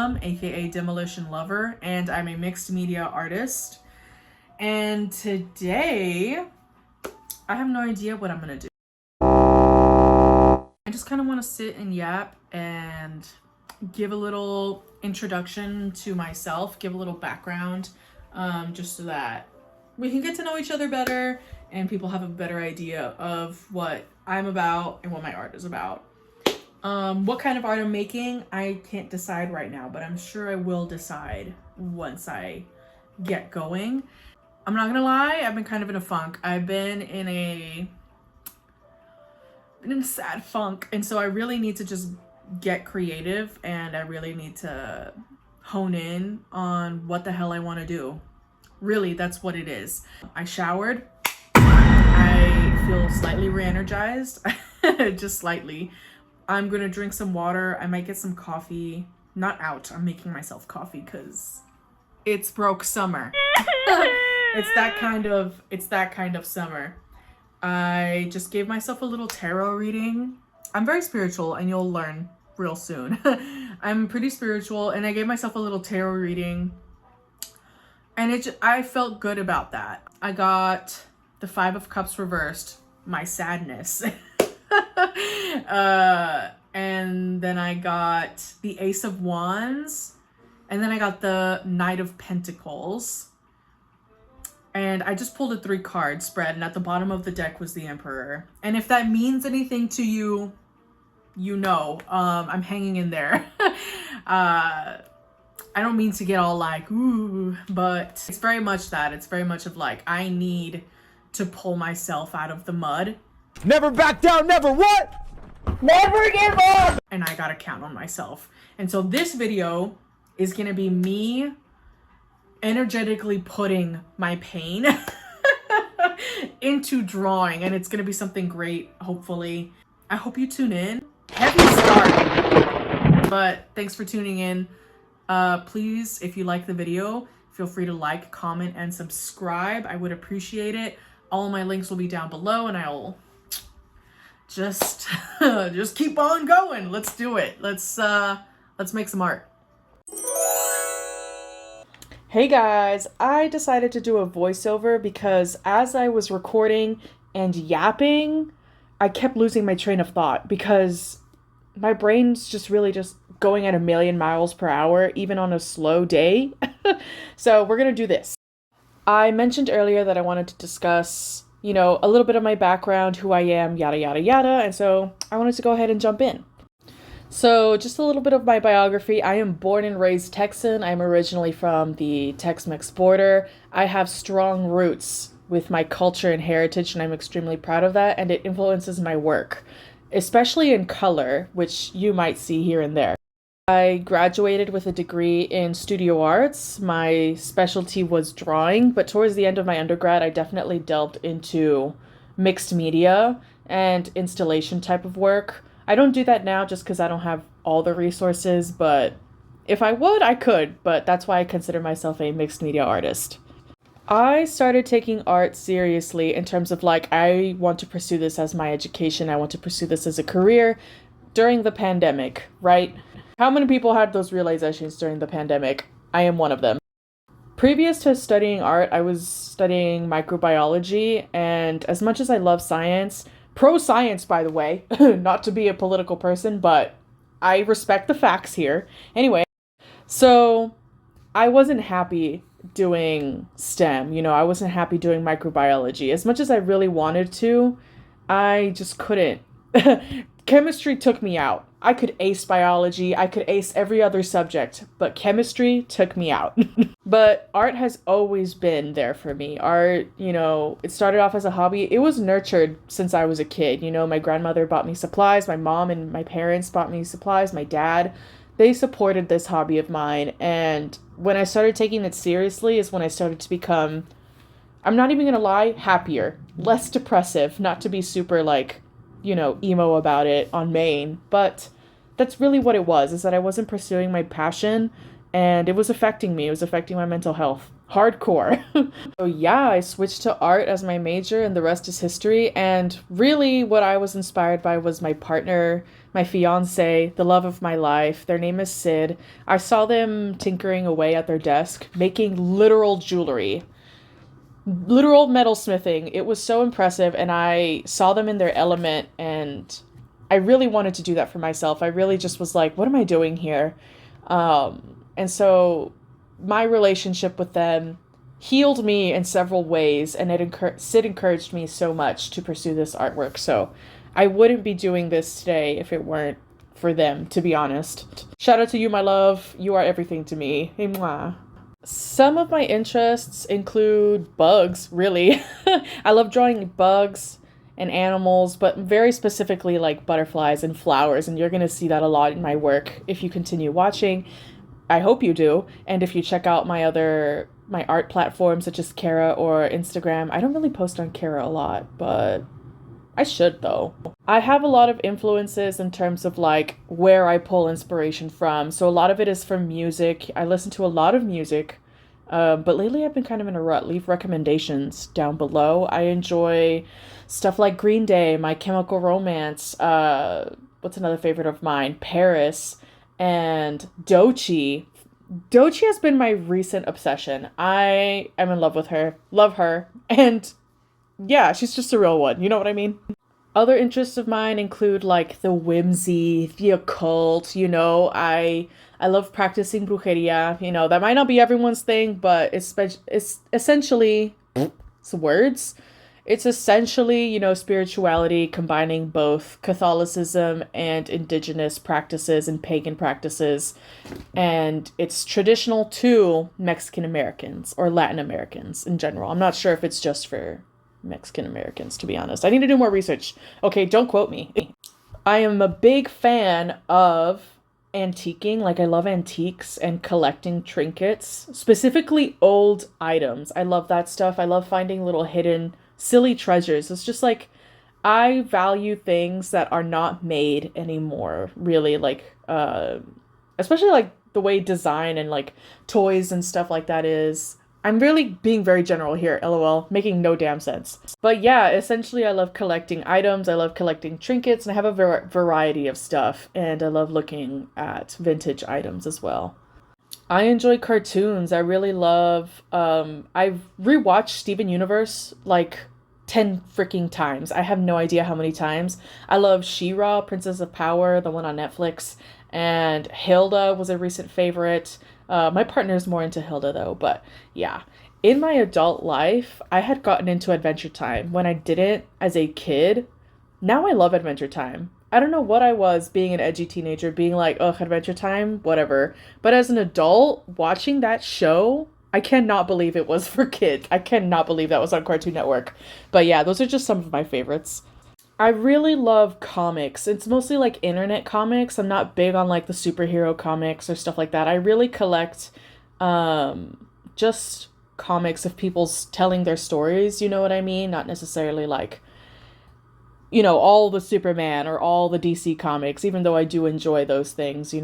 Welcome, aka Demolition Lover, and I'm a mixed media artist. And today, I have no idea what I'm gonna do. I just kind of want to sit and yap and give a little introduction to myself, give a little background, just so that we can get to know each other better and people have a better idea of what I'm about and what my art is about. What kind of art I'm making, I can't decide right now, but I'm sure I will decide once I get going. I'm not gonna lie, I've been kind of in a funk. I've been in a sad funk, and so I really need to just get creative, and I really need to hone in on what the hell I want to do. Really, that's what it is. I showered. I feel slightly re-energized, just slightly. I'm gonna drink some water. I might get some coffee. Not out. I'm making myself coffee because it's broke summer. It's that kind of summer. I just gave myself a little tarot reading. I'm very spiritual, and you'll learn real soon. I'm pretty spiritual, and I gave myself a little tarot reading, and I felt good about that. I got the 5 of Cups reversed, my sadness. And then I got the Ace of Wands, and then I got the Knight of Pentacles. And I just pulled a 3-card spread, and at the bottom of the deck was the Emperor. And if that means anything to you, you know, I'm hanging in there. I don't mean to get all like, ooh, but it's very much that. It's very much of like, I need to pull myself out of the mud. Never back down, never what? Never give up! And I gotta count on myself. And so this video is gonna be me energetically putting my pain into drawing, and it's gonna be something great, hopefully. I hope you tune in. Heavy start, but thanks for tuning in. Please, if you like the video, feel free to like, comment, and subscribe. I would appreciate it. All my links will be down below, and I'll just keep on going. Let's do it. Let's make some art. Hey guys, I decided to do a voiceover because as I was recording and yapping, I kept losing my train of thought because my brain's just really just going at 1,000,000 miles per hour, even on a slow day. So we're gonna do this. I mentioned earlier that I wanted to discuss, you know, a little bit of my background, who I am, yada, yada, yada. And so I wanted to go ahead and jump in. So just a little bit of my biography. I am born and raised Texan. I'm originally from the Tex-Mex border. I have strong roots with my culture and heritage, and I'm extremely proud of that. And it influences my work, especially in color, which you might see here and there. I graduated with a degree in studio arts. My specialty was drawing, but towards the end of my undergrad, I definitely delved into mixed media and installation type of work. I don't do that now just because I don't have all the resources, but if I would, I could, but that's why I consider myself a mixed media artist. I started taking art seriously in terms of like, I want to pursue this as my education. I want to pursue this as a career during the pandemic, right? How many people had those realizations during the pandemic? I am one of them. Previous to studying art, I was studying microbiology, and as much as I love science, pro-science, by the way, not to be a political person, but I respect the facts here. Anyway, so I wasn't happy doing STEM, you know, I wasn't happy doing microbiology. As much as I really wanted to, I just couldn't. Chemistry took me out. I could ace biology, I could ace every other subject, but chemistry took me out. But art has always been there for me. Art, you know, it started off as a hobby. It was nurtured since I was a kid. You know, my grandmother bought me supplies, my mom and my parents bought me supplies, my dad, they supported this hobby of mine. And when I started taking it seriously is when I started to become, I'm not even gonna lie, happier, less depressive, not to be super like, you know, emo about it on main, but that's really what it was, is that I wasn't pursuing my passion, and it was affecting me. It was affecting my mental health. Hardcore. So yeah, I switched to art as my major and the rest is history. And really what I was inspired by was my partner, my fiance, the love of my life. Their name is Sid. I saw them tinkering away at their desk, making literal jewelry, literal metalsmithing. It was so impressive, and I saw them in their element, and I really wanted to do that for myself. I really just was like, what am I doing here? And so my relationship with them healed me in several ways, and Sid encouraged me so much to pursue this artwork. So I wouldn't be doing this today if it weren't for them, to be honest. Shout out to you, my love. You are everything to me. Et moi. Some of my interests include bugs, really. I love drawing bugs and animals, but very specifically like butterflies and flowers, and you're going to see that a lot in my work if you continue watching. I hope you do. And if you check out my art platforms such as Cara or Instagram, I don't really post on Cara a lot, but I should though. I have a lot of influences in terms of like where I pull inspiration from. So a lot of it is from music. I listen to a lot of music. But lately I've been kind of in a rut. Leave recommendations down below. I enjoy stuff like Green Day, My Chemical Romance, what's another favorite of mine? Paris, and Doechii. Doechii has been my recent obsession. I am in love with her. Love her. And yeah, she's just a real one. You know what I mean? Other interests of mine include like the whimsy, the occult, I love practicing brujeria. That might not be everyone's thing, but it's essentially it's words. It's essentially, spirituality combining both Catholicism and indigenous practices and pagan practices. And it's traditional to Mexican Americans or Latin Americans in general. I'm not sure if it's just for Mexican Americans, to be honest. I need to do more research. Okay, don't quote me. I am a big fan of antiquing. Like, I love antiques and collecting trinkets, specifically old items. I love that stuff. I love finding little hidden silly treasures. It's just like I value things that are not made anymore, really, like especially like the way design and like toys and stuff like that is. I'm really being very general here, lol, making no damn sense. But yeah, essentially I love collecting items, I love collecting trinkets, and I have a variety of stuff, and I love looking at vintage items as well. I enjoy cartoons. I really love, I've rewatched Steven Universe like 10 freaking times. I have no idea how many times. I love She-Ra, Princess of Power, the one on Netflix, and Hilda was a recent favorite. My partner's more into Hilda though, but yeah. In my adult life, I had gotten into Adventure Time when I didn't as a kid. Now I love Adventure Time. I don't know what I was being an edgy teenager, being like, ugh, Adventure Time, whatever. But as an adult, watching that show, I cannot believe it was for kids. I cannot believe that was on Cartoon Network. But yeah, those are just some of my favorites. I really love comics. It's mostly like internet comics. I'm not big on like the superhero comics or stuff like that. I really collect just comics of people's telling their stories, you know what I mean? Not necessarily like all the Superman or all the DC comics, even though I do enjoy those things,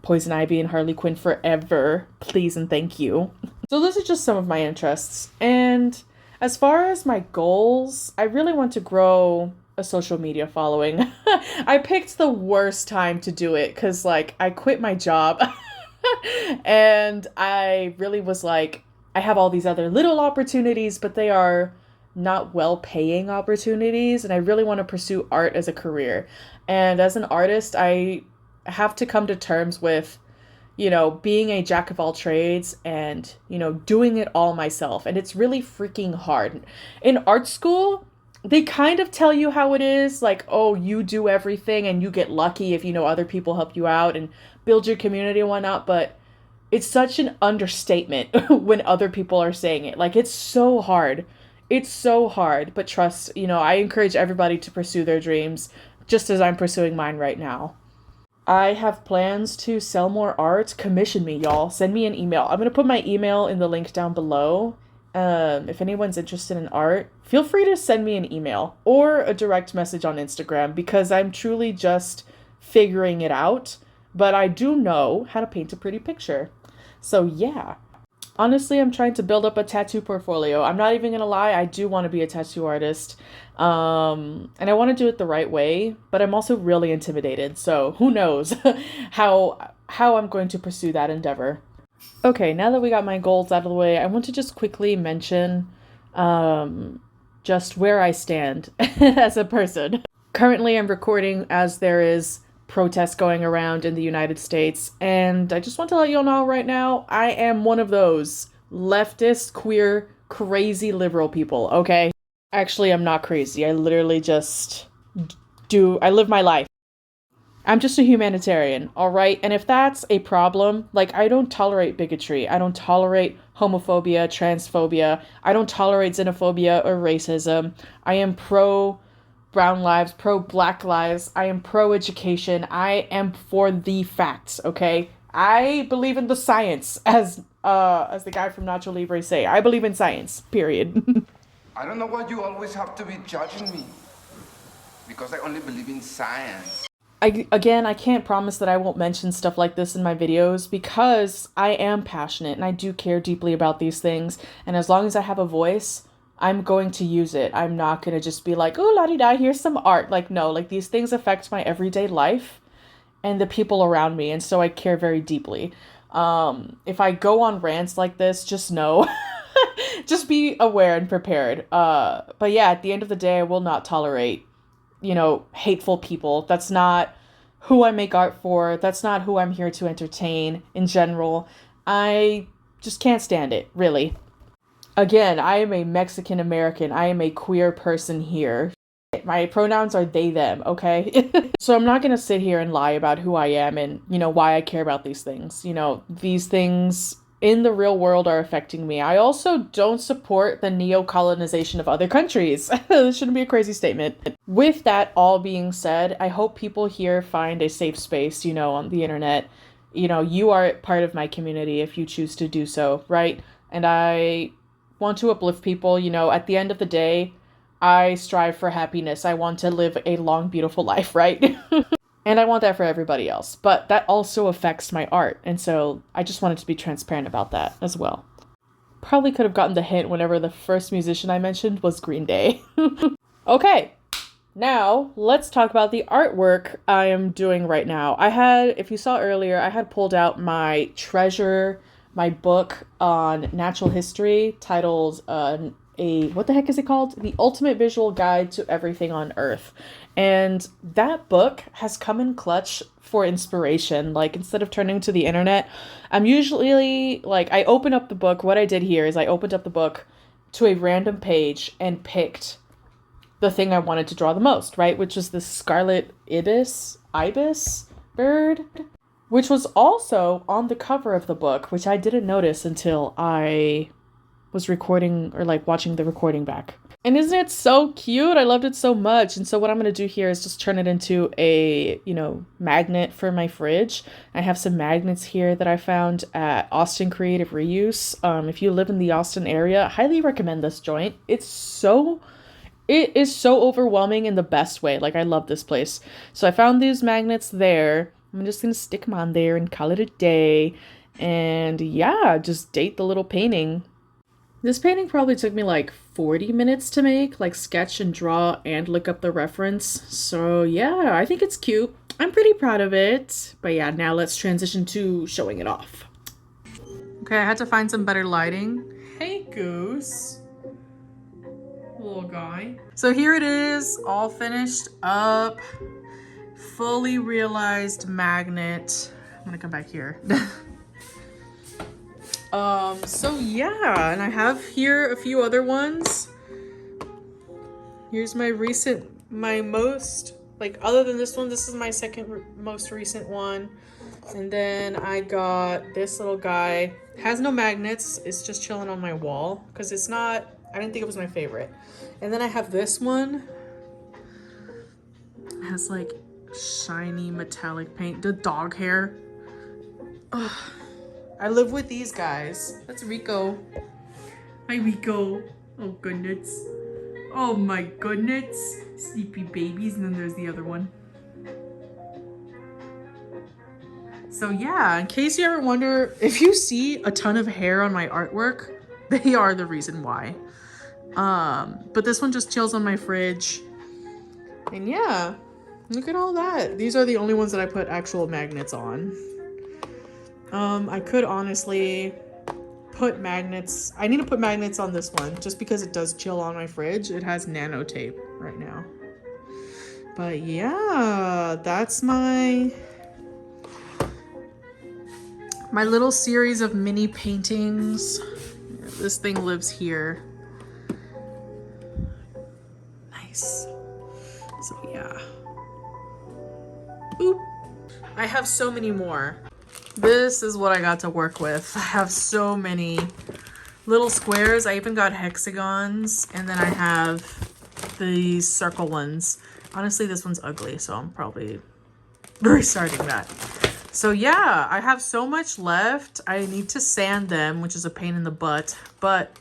Poison Ivy and Harley Quinn forever, please and thank you. So those are just some of my interests. And as far as my goals, I really want to grow a social media following. I picked the worst time to do it because, like, I quit my job and I really was like, I have all these other little opportunities, but they are not well-paying opportunities, and I really want to pursue art as a career. And as an artist, I have to come to terms with being a jack of all trades and, doing it all myself. And it's really freaking hard. In art school, they kind of tell you how it is, like, oh, you do everything and you get lucky if, other people help you out and build your community and whatnot. But it's such an understatement when other people are saying it. Like, it's so hard. It's so hard. But trust, I encourage everybody to pursue their dreams just as I'm pursuing mine right now. I have plans to sell more art. Commission me, y'all. Send me an email. I'm going to put my email in the link down below. If anyone's interested in art, feel free to send me an email or a direct message on Instagram because I'm truly just figuring it out. But I do know how to paint a pretty picture. So yeah. Honestly, I'm trying to build up a tattoo portfolio. I'm not even gonna lie, I do want to be a tattoo artist. And I want to do it the right way, but I'm also really intimidated. So who knows how I'm going to pursue that endeavor. Okay, now that we got my goals out of the way, I want to just quickly mention um, just where I stand as a person. Currently, I'm recording as there is protests going around in the United States, and I just want to let you all know right now, I am one of those leftist, queer, crazy liberal people, okay? Actually, I'm not crazy. I literally just I live my life. I'm just a humanitarian, all right? And if that's a problem, like, I don't tolerate bigotry. I don't tolerate homophobia, transphobia. I don't tolerate xenophobia or racism. I am pro brown lives, pro black lives. I am pro education. I am for the facts, okay? I believe in the science, as the guy from Nacho Libre say. I believe in science, period. I don't know why you always have to be judging me. Because I only believe in science. I can't promise that I won't mention stuff like this in my videos because I am passionate and I do care deeply about these things. And as long as I have a voice, I'm going to use it. I'm not going to just be like, oh, la-di-da, here's some art. Like, no, like, these things affect my everyday life and the people around me. And so I care very deeply. If I go on rants like this, just know, just be aware and prepared. But yeah, at the end of the day, I will not tolerate hateful people. That's not who I make art for. That's not who I'm here to entertain in general. I just can't stand it, really. Again, I am a Mexican American. I am a queer person here. My pronouns are they, them, okay? So I'm not gonna sit here and lie about who I am and, why I care about these things. These things in the real world are affecting me. I also don't support the neo-colonization of other countries. This shouldn't be a crazy statement. With that all being said, I hope people here find a safe space, on the internet. You are part of my community if you choose to do so, right? And I want to uplift people. At the end of the day, I strive for happiness. I want to live a long, beautiful life, right? And I want that for everybody else. But that also affects my art. And so I just wanted to be transparent about that as well. Probably could have gotten the hint whenever the first musician I mentioned was Green Day. Okay, now let's talk about the artwork I am doing right now. If you saw earlier, I had pulled out my book on natural history titled what the heck is it called? The Ultimate Visual Guide to Everything on Earth. And that book has come in clutch for inspiration. Like, instead of turning to the internet, I'm usually like, I open up the book. What I did here is I opened up the book to a random page and picked the thing I wanted to draw the most, right? Which was the scarlet ibis bird, which was also on the cover of the book, which I didn't notice until I was recording or like watching the recording back. And isn't it so cute? I loved it so much. And so what I'm going to do here is just turn it into a, magnet for my fridge. I have some magnets here that I found at Austin Creative Reuse. If you live in the Austin area, I highly recommend this joint. It is so overwhelming in the best way. Like, I love this place. So I found these magnets there. I'm just going to stick them on there and call it a day. And yeah, just date the little painting. This painting probably took me like 40 minutes to make, like sketch and draw and look up the reference. So yeah, I think it's cute. I'm pretty proud of it. But yeah, now let's transition to showing it off. Okay, I had to find some better lighting. Hey, Goose. Little guy. So here it is, all finished up. Fully realized magnet. I'm gonna come back here. So yeah, and I have here a few other ones. Here's my most, like, other than this one, this is my second most recent one. And then I got this little guy. Has no magnets, it's just chilling on my wall, because I didn't think it was my favorite. And then I have this one. It has like shiny metallic paint, the dog hair. Ugh. I live with these guys. That's Rico. Hi, Rico. Oh, goodness. Oh, my goodness. Sleepy babies. And then there's the other one. So yeah, in case you ever wonder, if you see a ton of hair on my artwork, they are the reason why. But this one just chills on my fridge. And yeah, look at all that. These are the only ones that I put actual magnets on. I could honestly put magnets. I need to put magnets on this one just because it does chill on my fridge. It has nano tape right now. But yeah, that's my little series of mini paintings. This thing lives here. Nice. So yeah. Boop. I have so many more. This is what I got to work with. I have so many little squares. I even got hexagons, and then I have these circle ones. Honestly, this one's ugly, so I'm probably restarting that. So yeah, I have so much left. I need to sand them, which is a pain in the butt, but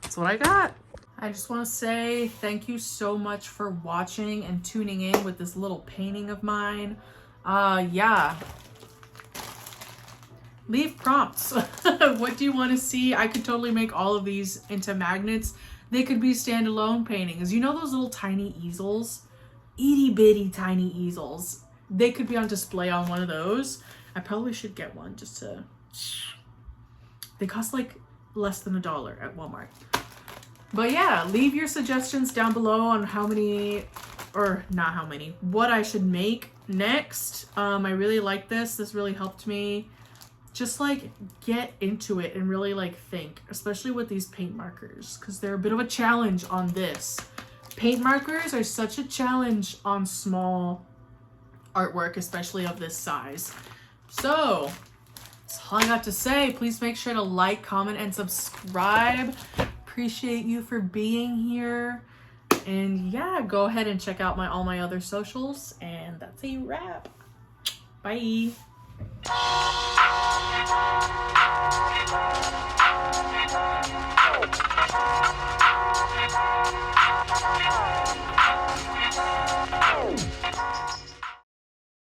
that's what I got. I just want to say thank you so much for watching and tuning in with this little painting of mine. Yeah. Leave prompts. What do you want to see? I could totally make all of these into magnets. They could be standalone paintings. You know those little tiny easels? Itty bitty tiny easels. They could be on display on one of those. I probably should get one just to... They cost like less than $1 at Walmart. But yeah, leave your suggestions down below on how many, or not how many, what I should make next. I really like this. This really helped me just like get into it and really like think, especially with these paint markers, because they're a bit of a challenge on this. Paint markers are such a challenge on small artwork, especially of this size. So that's all I got to say. Please make sure to like, comment, and subscribe. Appreciate you for being here. And yeah, go ahead and check out all my other socials. And that's a wrap. Bye.